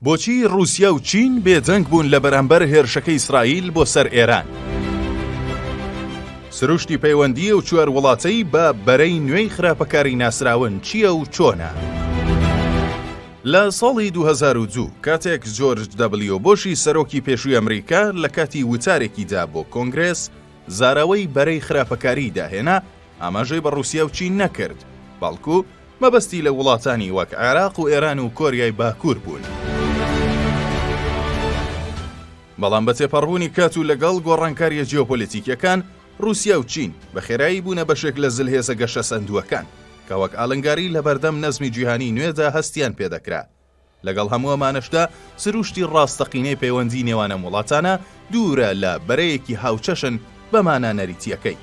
بۆچی رووسیا و چین بێجەنگ بوون لە بەرامبەر هێرشەکەی ئیسرائیل بۆ سەر ئێران؟ سروشتی پەیوەندی و چوار وڵاتەی بە بەرەی نوێی خراپەکاری ناسراون چییە و چۆنە؟ لە ساڵی 2002 کاتێک جۆرج دەبلیو بۆشی سەرۆکی پێشووی ئەمریکا لە کاتی وتارێکیدا بۆ کۆنگرێس زاراوەی بەرەی خراپەکاری داهێنا، ئاماژەی بە رووسیا و چین نەکرد، بەڵکو مەبەستی لە وڵاتانی وەک عێراق و ئێران و کۆریای باکوور بوون. بەڵام بە تێپەڕبوونی کات و لەگەڵ گۆڕانکاریە جیۆپۆلیتیکیەکان، رووسیا و چین بە خێرایی بوونە بەشێک لە زلهێزە گەشە سەندووەکان کە وەک ئاڵنگاری لە بەردەم نەزمی جیهانی نوێدا هەستیان پێدەکرا. لەگەڵ هەمووەمانەشدا سروشتی ڕاستەقینەی پەیوەندی نێوانە وڵاتانە دوورە لە بەرەیەکی هاوچەشن بەمانە نەریتیەکەی.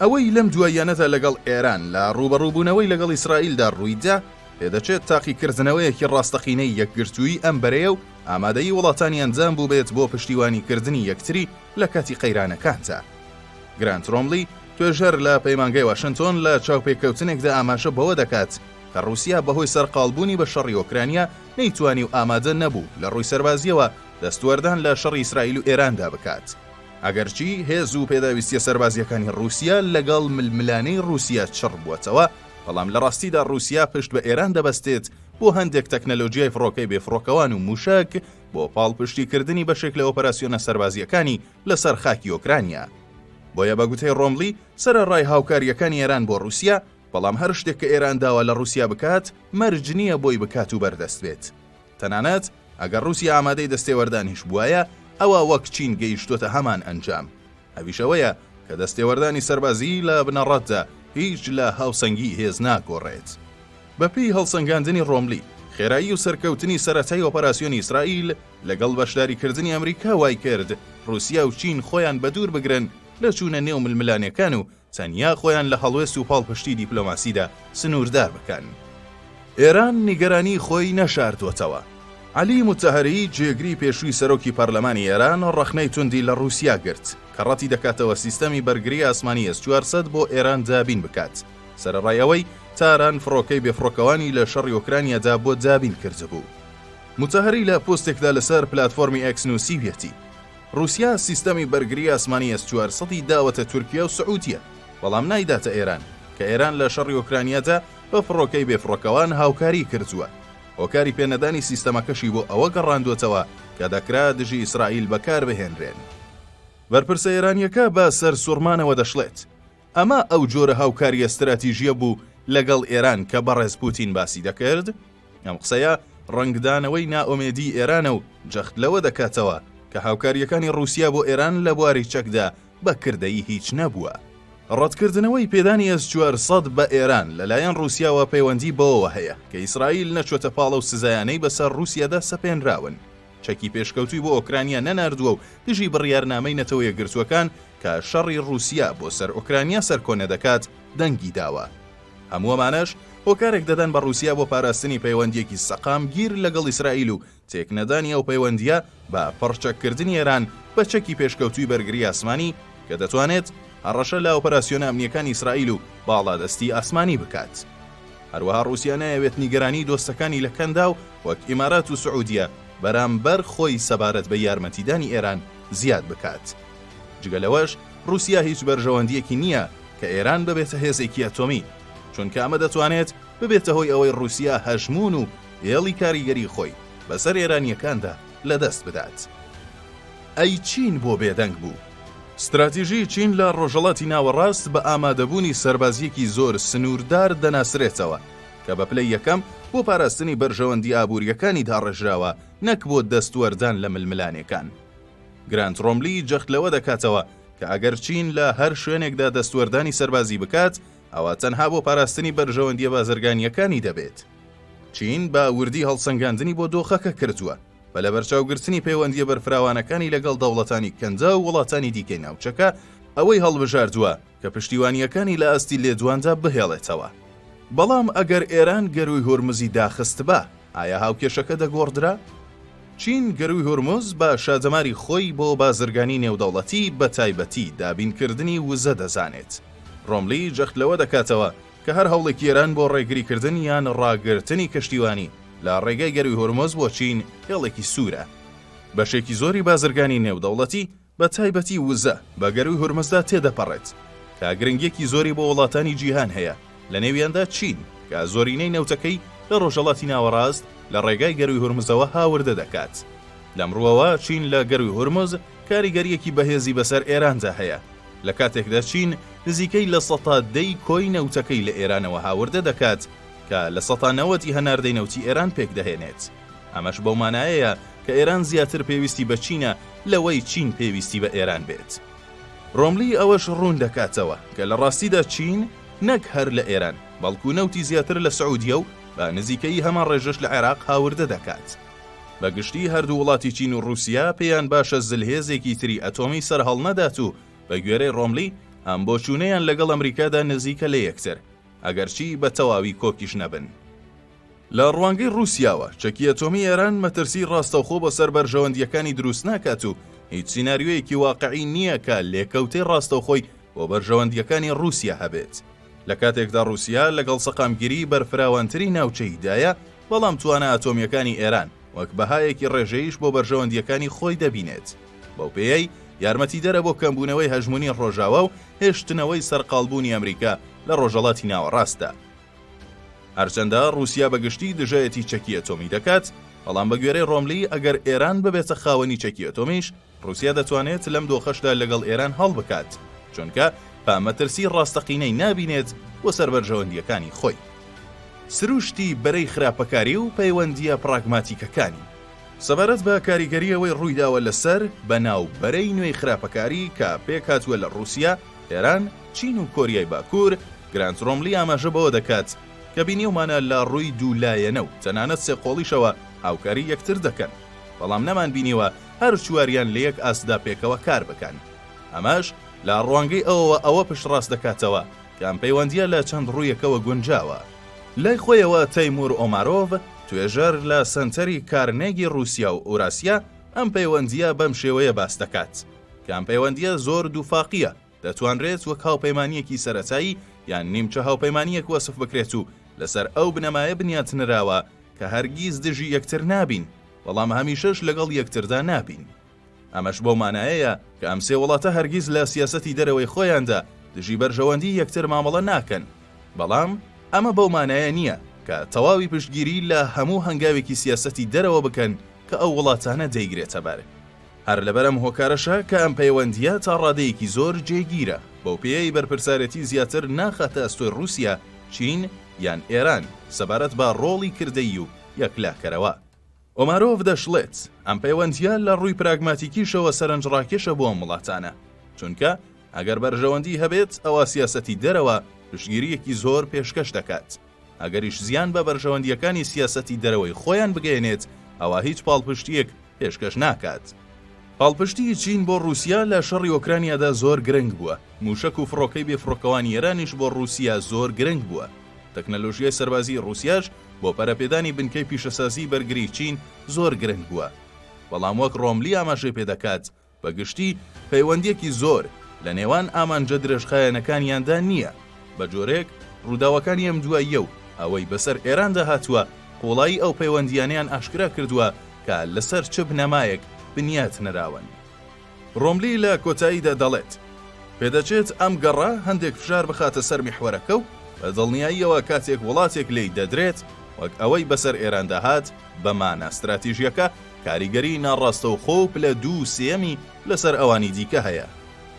ئەوەی لەم دواییانەدا لەگەڵ ئێران لە ڕوبەڕووبوونەوەی لەگەڵ ئیسرائیلدا ڕوویدا پێدەچێت تاقیکردنەوەیەکی ڕاستەقینەی یەکگرتووی ئەم بەرەیە و ئامادەی وڵاتانی ئەنجام بوو بێت بۆ پشتیوانیکردنی یەکتری لە کاتی قەیرانەکاندا. گرانت ڕۆملی توێژەر لە پەیمانگەی واشنتۆن لە چاوپێکەوتنێکدا ئاماژە بەوە دەکات کە رووسیا بەهۆی سەرقاڵبوونی بە شەڕی ئۆکرانیا نەیتوانی و ئامادە نەبوو لە ڕووی سەربازیەوە دەستوەردان لە شەڕی ئیسرائیل و ئێراندا بکات. ئەگەرچی هێز و پێداویستیە سەربازیەکانی رووسیا لەگەڵ ململانەی رووسیا چڕ بووەتەوە، بەڵام لە ڕاستیدا رووسیا پشت بە ئێران دەبەستێت بۆ هەندێک تەکنەلۆژیای فڕۆکەی بێفڕۆکەوان و موشک بۆ پاڵپشتیکردنی بەشێک لە ئۆپەراسیۆنە سەربازیەکانی لەسەر خاکی ئۆکرانیا. بۆیە بە گوتەی ڕۆملی سەرەڕای هاوکاریەکانی ئێران بۆ رووسیا، بەڵام هەر شتێک کە ئێران داوا لە رووسیا بکات مەرج نییە بۆی بکات و بەردەست بێت. تەنانەت ئەگەر رووسیا ئامادەی دەستێوەردانیش بووایە، ئەوە وەک چین گەیشتوتە هەمان ئەنجام. ئەویشەوەیە کە دەستێوەردانی سەربازی لە بنەڕەتدا هیچ لە هاوسەنگی هێز ناگۆڕێت. بەپێی هەڵسەنگاندنی ڕۆملی، خێرایی و سەرکەوتنی سەرەتای ئۆپەراسیۆنی ئیسرائیل لەگەڵ بەشداریکردنی ئەمریکا وای کرد رووسیا و چین خۆیان بەدوور بگرن لە چوونە نێو ململانەکان و تەنیا خۆیان لە هەڵوێست و پاڵپشتی دیپلۆماسیدا سنووردار بکەن. ئێران نیگەرانی خۆی نەشاردووەتەوە. عەلی موتەهەری جێگری پێشووی سەرۆکی پەرلەمانی ئێران ڕەخنەی توندی لە رووسیا گرت کە ڕەتی دەکاتەوە سیستەمی بەرگری ئاسمانی S-400 بۆ ئێران دابین بکات، سەرەڕای ئەوەی تاران فڕۆکەی بێفڕۆکەوانی لە شەڕی ئۆکرانیادا بۆ دابین کردبوو. موتەهەری لە پۆستێکدا لەسەر پلاتفۆرمی X نووسیویەتی رووسیا سیستەمی بەرگری ئاسمانی S-400 داوەتە تورکیا و سعودیە، بەڵام نایداتە ئێران کە ئێران لە شەڕی ئۆکرانیادا بە فڕۆکەی بێفڕۆکەوان هاوکاری کردووە. هۆکاری پێنەدانی سیستەمەکەشی بۆ ئەوە گەڕاندوێتەوە کە دەکرا دژی ئیسرائیل بەکار بهێنرێن. بەرپرسە ئێرانیەکە بە سەر سوورمانەوە دەشڵێت ئەمە ئەو جۆرە هاوکاری ئەستراتیژیە بوو لەگەڵ ئێران کە بەڕێز پوتین باسی دەکرد. ئەم قسەیە ڕنگدانەوەی نائۆمێدی ئێرانە و جەخت لەوە دەکاتەوە کە هاوکاریەکانی رووسیا بۆ ئێران لە بواری چەکدا بە کردەی هیچ نەبووە. ڕەتکردنەوەی پێدانی S-400 بە ئێران لەلایەن رووسیاوە پەیوەندی بەوەوە هەیە کە ئیسرائیل نەچۆتە پاڵە و سزایانەی بەسەر رووسیادا سەپێنراون. چەکی پێشکەوتوی بۆ ئۆکرانیا نەناردووە و دژی بڕیارنامەی نەتەوە یەکگرتووەکان کە شەڕی رووسیا بۆ سەر ئۆکرانیا سەرکۆنە دەکات دەنگی داوە. هەمووەمانەش هۆکارێک دەدەن بە رووسیا بۆ پاراستنی پەیوەندیەکی سەقام گیر لەگەڵ ئیسرائیل و تێکنەدانی ئەو پەیوەندیە بە پڕچەکردنی ئێران بە چەکی پێشکەوتوی بەرگری ئاسمانی کە دەتوانێت هەڕەشە لە ئۆپەراسیۆنە ئەمنیەکانی ئیسرائیل و باڵادەستی ئاسمانی بکات. هەروەها رووسیا نایەوێت نیگەرانی دۆستەکانی لە کەندا و وەک ئیمارات و سعودیە بەرامبەر خۆی سەبارەت بە یارمەتیدانی ئێران زیاد بکات. جگەلەوەش رووسیا هیچ بەرژەوەندیەکی نییە کە ئێران ببێتە هێزێکی ئەتۆمی، چونکە ئەمە دەتوانێت ببێتە هۆی ئەوەی رووسیا هەژمون و هێڵی کاریگەری خۆی بەسەر ئێرانیەکاندا لەدەست بدات. ئەی چین بۆ بێدەنگ بوو؟ استراتیژی چین لە ڕۆژهەڵاتی ناوەڕاست بە ئامادەبوونی سەربازیەکی زۆر سنووردار دەناسرێتەوە کە بە پلەی یەکەم بۆ پاراستنی بەرژەوەندی ئابوووریەکانی داڕێژراوە، نەک بۆ دەستوەردان لە ململانەکان. گرانت ڕۆملی جەخت لەوە دەکاتەوە کە ئەگەر چین لە هەر شوێنێکدا دەستوەردانی سەربازی بکات، ئەوە تەنها بۆ پاراستنی بەرژەوەندیە بازرگانیەکانی دەبێت. چین بە وردی هەڵسەنگاندنی بۆ دۆخەکە کردووە بە لە بەرچاوگرتنی پەیوەندیە بەرفراوانەکانی لەگەڵ دەوڵەتانی کەندا و وڵاتانی دیکەی ناوچەکە ئەوەی هەڵبژاردووە کە پشتیوانیەکانی لە ئاستی لێدواندا بهێڵێتەوە. بەڵام ئەگەر ئێران گەروی هۆرمزی داخست بە، ئایا هاوکێشەکە دەگۆڕدرا؟ چین گەروی هۆرمز بە شادەماری خۆی بۆ بازرگانی نێودەوڵەتی بە تایبەتی دابینکردنی وزە دەزانێت. ڕۆملی جەخت لەوە دەکاتەوە کە هەر هەوڵێکی ئێران بۆ ڕێگریکردن یان ڕاگرتنی کەشتیوانی لە ڕێگای گەروی هۆرمۆز بۆ چین هێڵێکی سوورە. بەشێکی زۆری بازرگانی نێودەوڵەتی بە تایبەتی وزە بە گەروی هۆرمۆزدا تێدەپەڕێت کە گرنگیەکی زۆری بۆ وڵاتانی جیهان هەیە، لە نێویاندا چین کە زۆرینەی نەوتەکەی لە ڕۆژهەڵاتی ناوەڕاست لە ڕێگای گەروی هۆرمزەوە هاوردە دەکات. لەمڕۆوە چین لە گەروی هۆرمز کاریگەریەکی بەهێزی بەسەر ئێراندا هەیە، لە کاتێکدا چین نزیکەی لە 10% کۆی نەوتەکەی لە ئێرانەوە هاوردە دەکات کە لە 90% هەناردەی نەوتی ئێران پێک دەهێنێت. ئەمەش بەو مانایەیە کە ئێران زیاتر پێویستی بە چینە لەوەی چین پێویستی بە ئێران بێت. ڕۆملی ئەوەش ڕوون دەکاتەوە کە لە ڕاستیدا چین نەک هەر لە ئێران بەڵکو نەوتی زیاتر لە سعودیە و بە نزیکەی هەمان ڕێژەش لە عێراق هاوردە دەکات. بەگشتی هەردوو وڵاتی چین و رووسیا پێیان باشە زلهێزێکی تری ئەتۆمی سەرهەڵ نەدات و بە گوێرەی ڕۆملی ئەم بۆچوونەیان لەگەڵ ئەمریکادا نزیکە لە یەکتر، ئەگەرچی بە تەواوی کۆکیش نەبن. لە ڕوانگەی رووسیاوە چەکی ئەتۆمی ئێران مەترسی ڕاستەوخۆ بەسەر بەرژەوەندیەکانی دروست ناکات و هیچ سیناریۆیەکی واقعی نییە کە لێکەوتەی ڕاستەوخۆی بۆ بەرژەوەندیەکانی رووسیا هەبێت. لە کاتێکدا رووسیا لەگەڵ سەقامگیری بەرفراوانتری ناوچەیدایە، بەڵام توانە ئەتۆمیەکانی ئێران وەک بەهایەکی ڕێژەیش بۆ بەرژەوەندیەکانی خۆی دەبینێت. بەو پێیەی یارمەتیدەرە بۆ کەمبوونەوەی هەژمونی ڕۆژاوە و هێشتنەوەی سەرقاڵبوونی ئەمریکا لە ڕۆژهەڵاتی ناوەڕاستدا. هەرچەندە رووسیا بەگشتی دژایەتی چەکی ئەتۆمی دەکات، بەڵام بە گوێرەی ڕۆملی ئەگەر ئێران ببێتە خاوەنی چەکی ئەتۆمیش، رووسیا دەتوانێت لەم دۆخەشدا لەگەڵ ئێران هەڵ بکات، چونکە پامەترسی ڕاستەقینەی نابینێت بۆ سەر بەرژەوەندیەکانی خۆی. سروشتی بەرەی خراپەکاری و پەیوەندیە پراگماتیکەکانی سەبارەت بە کاریگەریەوەی ڕوویداوە لەسەر بەناو بەرەی نوێی خراپەکاری کە پێک هاتووە لە رووسیا، ئێران، چین و کۆریای باکوور، گرانت ڕۆملی ئاماژە بەوە دەکات کە بینیومانە لە ڕووی دوولایەنە و تەنانەت سێقۆڵیشەوە هاوکاری یەکتر دەکەن، بەڵام نەمان بینیوە هەر چواریان لە یەک ئاسدا پێکەوە کار بکەن. ئەمەش لە ڕوانگەی ئەوە پشتڕاست دەکاتەوە کە ئەم پەیوەندیە لە چەند ڕوویەکەوە گونجاوە. لای خۆیەوە تەیمور ئۆمارۆڤ، توێژەر لە سنتەری کارنێگی رووسیا و ئوراسیا، ئەم پەیوەندیە بەم شێوەیە باس دەکات کە ئەم پەیوەندیە زۆر دووفاقیە، دەتوانرێت وەک هاوپەیمانیەکی سەرەتایی یان نیمچە هاوپەیمانیەک وەسف بکرێت و لەسەر ئەو بنەمایە بنیاتنراوە کە هەرگیز دژی یەکتر نابین، بەڵام هەمیشەش لەگەڵ یەکتردا نابین. ئەمەش بۆ مانایەیە کە ئەم سێ وڵاتە هەرگیز لە سیاسەتی دەرەوەی خۆیاندا دژی بەرژەوەندی یەکتر مامەڵە ناکەن، بەڵام ئەمە بەو مانایە نییە کە تەواوی پشتگیری لە هەموو هەنگاوێکی سیاسەتی دەرەوە بکەن کە ئەو وڵاتانە دەیگرێتە بەر. هەر لەبەرم هۆکارەشە کە ئەم پەیوەندیە تا ڕادەیەکی زۆر جێگیرە، بەو پێی بەرپرسارەتی زیاتر ناخاتە ئەستۆی رووسیا، چین یان ئێران سەبارەت بە ڕۆڵی کردەی و یەکلاکەرەوە. ئۆمارۆڤ دەشڵێت ئەم پەیوەندیە لە ڕووی پراگماتیکیشەوە سەرنجڕاکێشە بۆ ئەم وڵاتانە، چونکە ئەگەر بەرژەوەندی هەبێت ئەوە سیاسەتی دەرەوە پشتگیریەکی زۆر پێشکەش دەکات. ئەگەریش زیان بە بەرژەوەندیەکانی سیاسەتی دەرەوەی خۆیان بگەێنێت، ئەوە هیچ پاڵپشتیەک پێشکەش ناکات. پاڵپشتی چین بۆ رووسیا لە شەڕی ئۆکرانیادا زۆر گرنگ بووە، موشک و فڕۆکەی بێفڕۆکەوانی ئێرانیش بۆ رووسیا زۆر گرنگ بووە. تەکنەلۆژیای سەربازی رووسیاش بۆ پەرەپێدانی بنکەی پیشەسازی بەرگری چین زۆر گرنگ بووە. بەڵام وەک ڕۆملی ئاماژەی پێدەکات، بەگشتی پەیوەندیەکی زۆر لە نێوان ئامانجە درێژخایەنەکانیاندا نییە. بە جۆرێک ڕووداوەکانی ئەم دواییە و ئەوەی بەسەر ئێراندا هاتووە قوڵایی ئەو پەیوەندیانیان ئاشکرا کردووە کە لەسەر چ بنەمایەک بنیات نراون. ڕۆملی لە کۆتاییدا دەڵێت پێدەچێت ئەم گەڕا هەندێک فشار بخاتە سەر میحوەرەکە و بە دڵنیاییەوە کاتێک وڵاتێک لێی دەدرێت وەک ئەوەی بەسەر ئێراندا هات بەمانە استراتیژیەکە کاریگەری ناڕاستەوخۆ و پلە 2/3 لەسەر ئەوانی دیکە هەیە.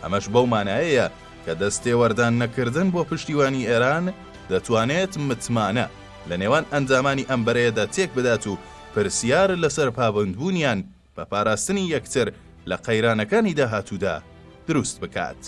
ئەمەش بەو مانایەیە کە دەستێوەردان نەکردن بۆ پشتیوانی ئێران دەتوانێت متمانە لە نێوان ئەنجامانی ئەم بەرەیەدا تێک بدات و پرسیار لەسەر پابندبوونیان بە پاراستنی یەکتر لە قەیرانەکانی داهاتوودا دروست بکات.